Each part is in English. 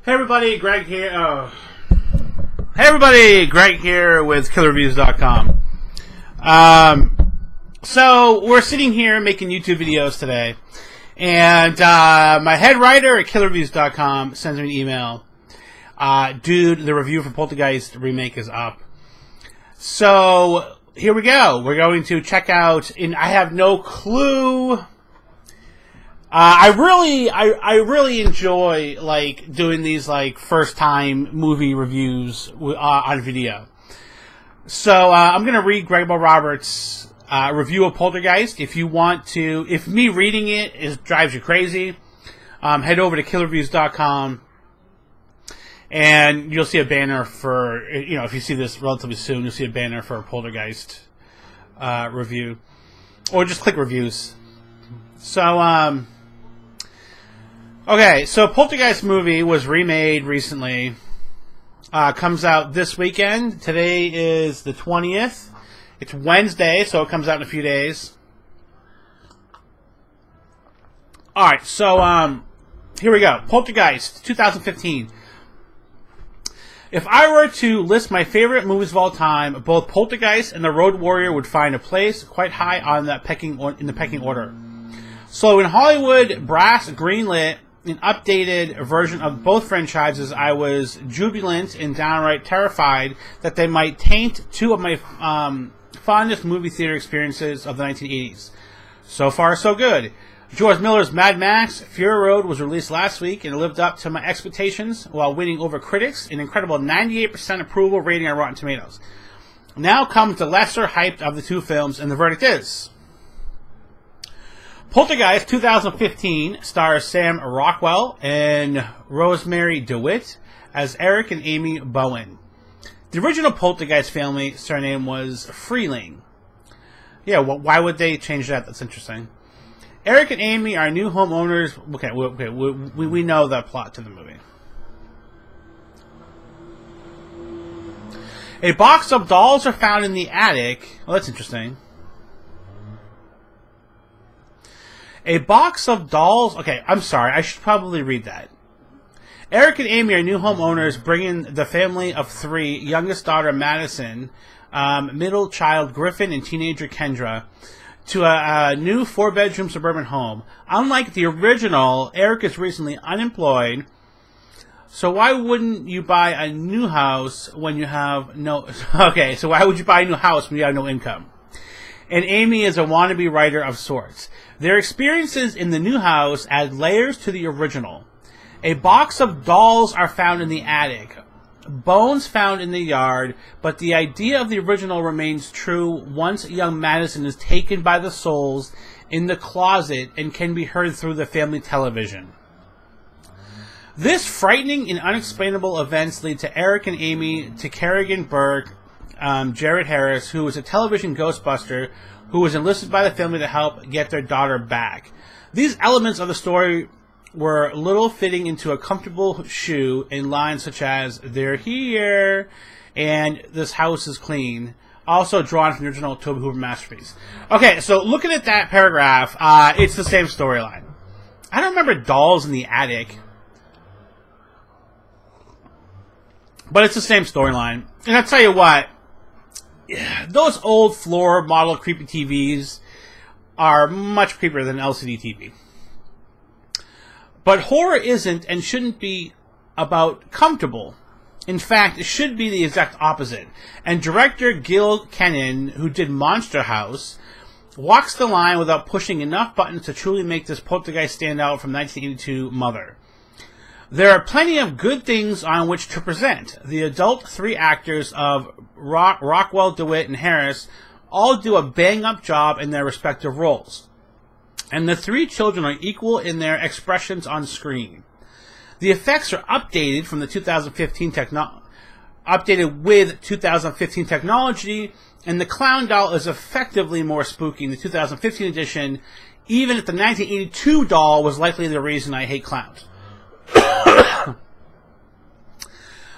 Hey everybody, Greg here. Hey everybody, Greg here with KillerReviews.com. So we're sitting here making YouTube videos today, and my head writer at KillerReviews.com sends me an email. Dude, the review for Poltergeist Remake is up. So here we go. We're going to check out, and I have no clue. I really enjoy doing these first time movie reviews on video. So I'm gonna read Gregmo Roberts' review of Poltergeist. If me reading it drives you crazy, head over to KillerReviews.com and you'll see a banner for, if you see this relatively soon, you'll see a banner for a Poltergeist review, or just click reviews. So okay, so Poltergeist movie was remade recently. Comes out this weekend. Today is the 20th. It's Wednesday, so it comes out in a few days. Alright, so here we go. Poltergeist, 2015. If I were to list my favorite movies of all time, both Poltergeist and The Road Warrior would find a place quite high on that in the pecking order. So when Hollywood brass greenlit an updated version of both franchises, I was jubilant and downright terrified that they might taint two of my fondest movie theater experiences of the 1980s. So far, so good. George Miller's Mad Max Fury Road was released last week and it lived up to my expectations while winning over critics an incredible 98% approval rating on Rotten Tomatoes. Now comes the lesser hyped of the two films, and the verdict is: Poltergeist 2015 stars Sam Rockwell and Rosemarie DeWitt as Eric and Amy Bowen. The original Poltergeist family surname was Freeling. Yeah, well, why would they change that? That's interesting. Eric and Amy are new homeowners. Okay, we know the plot to the movie. A box of dolls are found in the attic. Well, that's interesting. A box of dolls... Okay, I'm sorry. I should probably read that. Eric and Amy are new homeowners, bringing the family of three, youngest daughter Madison, middle child Griffin, and teenager Kendra, to a new 4-bedroom suburban home. Unlike the original, Eric is recently unemployed, so why wouldn't you buy a new house when you have no... Okay, so why would you buy a new house when you have no income? And Amy is a wannabe writer of sorts. Their experiences in the new house add layers to the original. A box of dolls are found in the attic. Bones found in the yard, but the idea of the original remains true once young Madison is taken by the souls in the closet and can be heard through the family television. This frightening and unexplainable events lead to Eric and Amy to Kerrigan Burke, Jared Harris, who is a television ghostbuster who was enlisted by the family to help get their daughter back. These elements of the story were little fitting into a comfortable shoe in lines such as, "They're here," and "This house is clean," also drawn from the original Tobe Hooper masterpiece. Okay, so looking at that paragraph, it's the same storyline. I don't remember dolls in the attic, but it's the same storyline. And I'll tell you what, those old floor model creepy TVs are much creepier than LCD TV. But horror isn't and shouldn't be about comfortable. In fact, it should be the exact opposite. And director Gil Kenan, who did Monster House, walks the line without pushing enough buttons to truly make this Poltergeist stand out from 1982 Mother. There are plenty of good things on which to present. The adult three actors of Rockwell, DeWitt, and Harris all do a bang-up job in their respective roles. And the three children are equal in their expressions on screen. The effects are updated from the 2015 updated with 2015 technology, and the clown doll is effectively more spooky in the 2015 edition, even if the 1982 doll was likely the reason I hate clowns.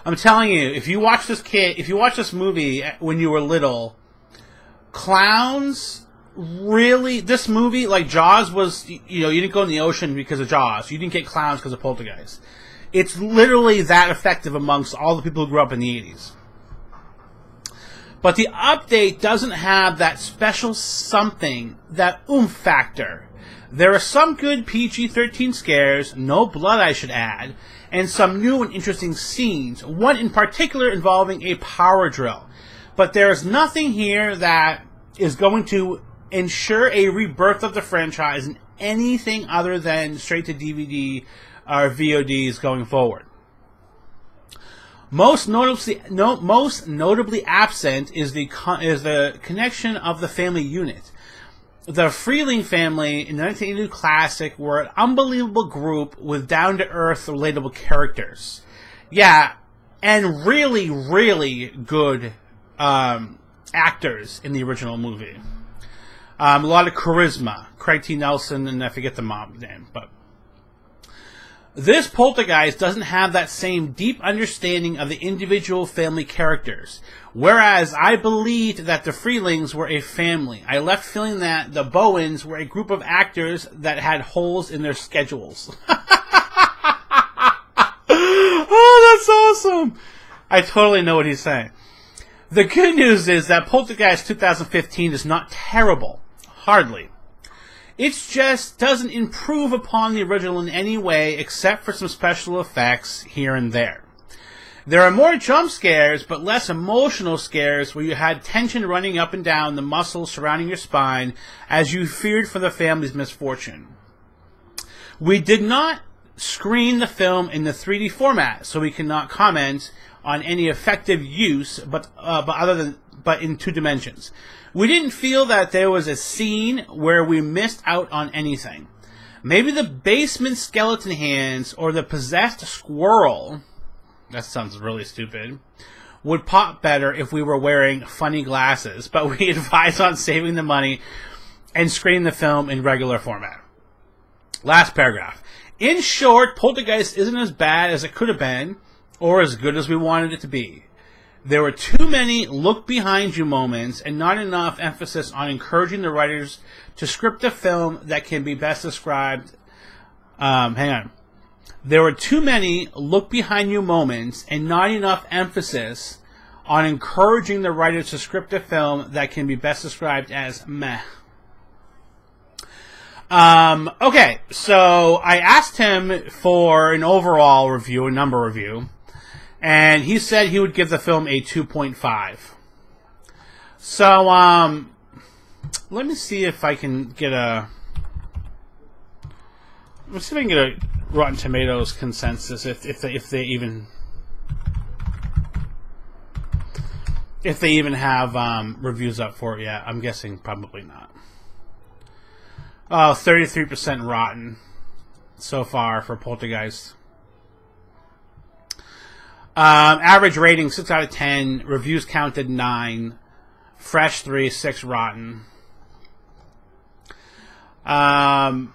I'm telling you, if you watch this movie when you were little, clowns really, this movie, like Jaws was, you didn't go in the ocean because of Jaws. You didn't get clowns because of Poltergeist. It's literally that effective amongst all the people who grew up in the 80s. But the update doesn't have that special something, that oomph factor. There are some good PG-13 scares, no blood I should add, and some new and interesting scenes, one in particular involving a power drill. But there is nothing here that is going to ensure a rebirth of the franchise in anything other than straight to DVD or VODs going forward. Most notably absent is the connection of the family unit. The Freeling family in the 1982 classic were an unbelievable group with down-to-earth, relatable characters. Yeah, and really, really good actors in the original movie. A lot of charisma. Craig T. Nelson, and I forget the mom's name, but this Poltergeist doesn't have that same deep understanding of the individual family characters. Whereas I believed that the Freelings were a family. I left feeling that the Bowens were a group of actors that had holes in their schedules. Oh, that's awesome! I totally know what he's saying. The good news is that Poltergeist 2015 is not terrible. Hardly. It just doesn't improve upon the original in any way except for some special effects here and there. There are more jump scares, but less emotional scares where you had tension running up and down the muscles surrounding your spine as you feared for the family's misfortune. We did not screen the film in the 3D format, so we cannot comment on any effective use, but in 2 dimensions. We didn't feel that there was a scene where we missed out on anything. Maybe the basement skeleton hands or the possessed squirrel, that sounds really stupid, would pop better if we were wearing funny glasses, but we advise on saving the money and screening the film in regular format. Last paragraph. In short, Poltergeist isn't as bad as it could have been, or as good as we wanted it to be. There were too many look-behind-you moments and not enough emphasis on encouraging the writers to script a film that can be best described... There were too many look-behind-you moments and not enough emphasis on encouraging the writers to script a film that can be best described as meh. Okay, so I asked him for an overall review, a number review, and he said he would give the film a 2.5. So, let me see if I can get a... Let's see if I can get a Rotten Tomatoes consensus, if they even have reviews up for it yet. I'm guessing probably not. 33% rotten so far for Poltergeist. Average rating 6 out of 10. Reviews counted 9. Fresh 3, 6 rotten. Rotten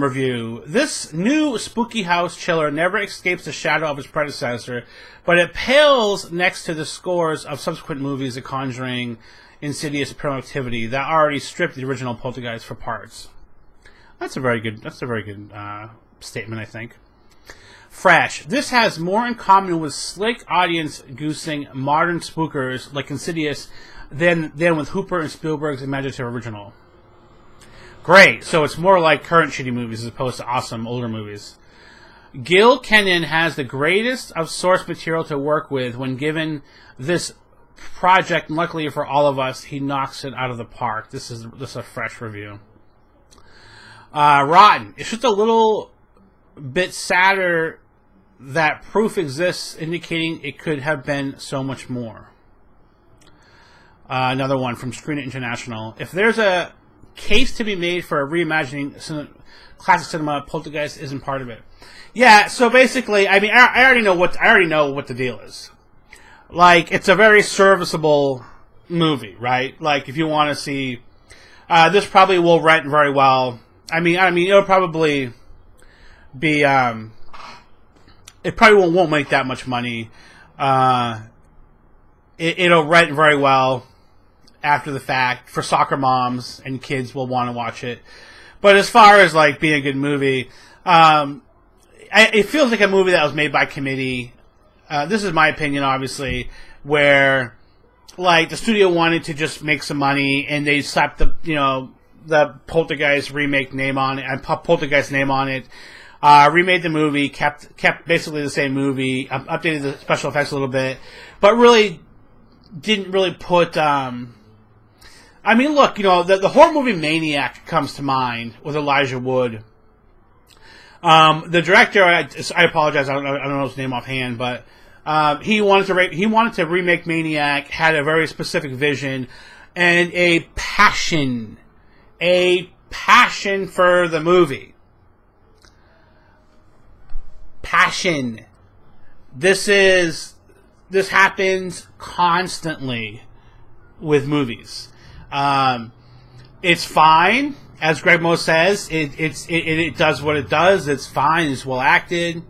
review. This new spooky house chiller never escapes the shadow of its predecessor, but it pales next to the scores of subsequent movies, The Conjuring, Insidious, Paranormal Activity, that already stripped the original Poltergeist for parts. That's a very good statement, I think. Fresh. This has more in common with slick audience goosing modern spookers like Insidious than with Hooper and Spielberg's imaginative original. Great. So it's more like current shitty movies as opposed to awesome older movies. Gil Kenan has the greatest of source material to work with when given this project, and luckily for all of us, he knocks it out of the park. This is a fresh review. Rotten. It's just a little bit sadder that proof exists indicating it could have been so much more. Another one from Screen It International. If there's a case to be made for reimagining classic cinema, Poltergeist isn't part of it. Yeah, so basically, I mean, I already know what the deal is. Like, it's a very serviceable movie, right? Like, if you want to see, this probably will rent very well. I mean, it'll probably be, it probably won't make that much money. It'll rent very well after the fact. For soccer moms and kids will want to watch it. But as far as, like, being a good movie, it feels like a movie that was made by committee. This is my opinion, obviously, where like the studio wanted to just make some money, and they slapped the Poltergeist remake name on it, and Poltergeist name on it. Remade the movie, kept basically the same movie, updated the special effects a little bit, but really didn't really put. I mean, look, the horror movie Maniac comes to mind with Elijah Wood. The director, I apologize, I don't know his name offhand, but he wanted to remake Maniac, had a very specific vision and a passion for the movie. Passion. This happens constantly with movies. It's fine, as Gregmo says. It does what it does. It's fine. It's well acted,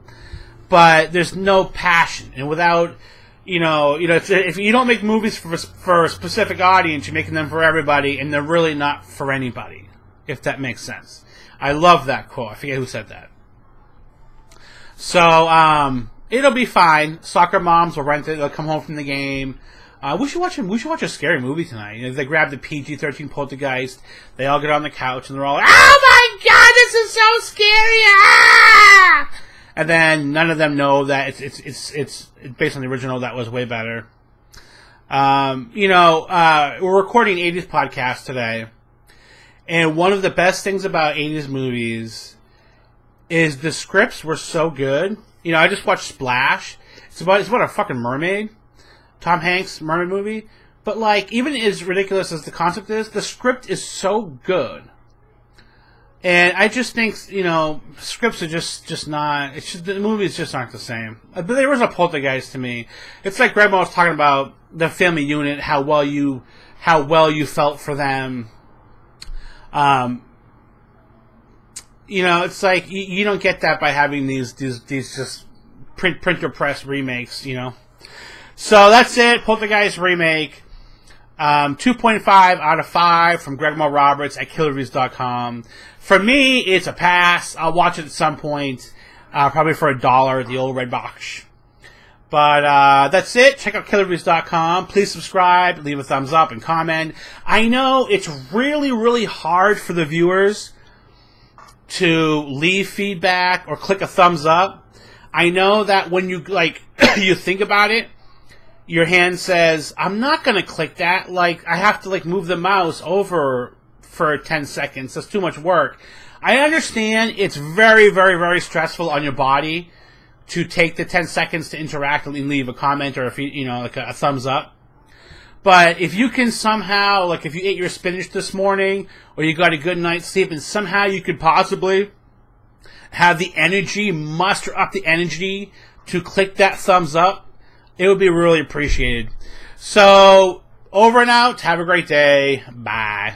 but there's no passion. And without, if you don't make movies for a specific audience, you're making them for everybody, and they're really not for anybody. If that makes sense. I love that quote. I forget who said that. So it'll be fine. Soccer moms will rent it. They'll come home from the game. We should watch a scary movie tonight. They grab the PG-13 Poltergeist. They all get on the couch and they're all like, "Oh my god, this is so scary!" Ah! And then none of them know that it's based on the original that was way better. We're recording 80s podcast today, and one of the best things about 80s movies is the scripts were so good. I just watched Splash. It's about a fucking mermaid. Tom Hanks mermaid movie, but like even as ridiculous as the concept is, the script is so good, and I just think scripts are just not. The movies just aren't the same. But there was a Poltergeist to me. It's like Gregmo was talking about the family unit, how well you felt for them. It's like you don't get that by having these just printer press remakes. So that's it. Poltergeist remake. 2.5 out of 5 from Gregmo Roberts at killerreviews.com. For me, it's a pass. I'll watch it at some point. Probably for $1 at the old red box. But that's it. Check out killerreviews.com. Please subscribe, leave a thumbs up, and comment. I know it's really, really hard for the viewers to leave feedback or click a thumbs up. I know that when you you think about it, your hand says, I'm not going to click that. I have to, move the mouse over for 10 seconds. That's too much work. I understand it's very, very, very stressful on your body to take the 10 seconds to interact and leave a comment or a thumbs up. But if you can somehow, if you ate your spinach this morning or you got a good night's sleep and somehow you could possibly have the energy, muster up the energy to click that thumbs up, it would be really appreciated. So, over and out. Have a great day. Bye.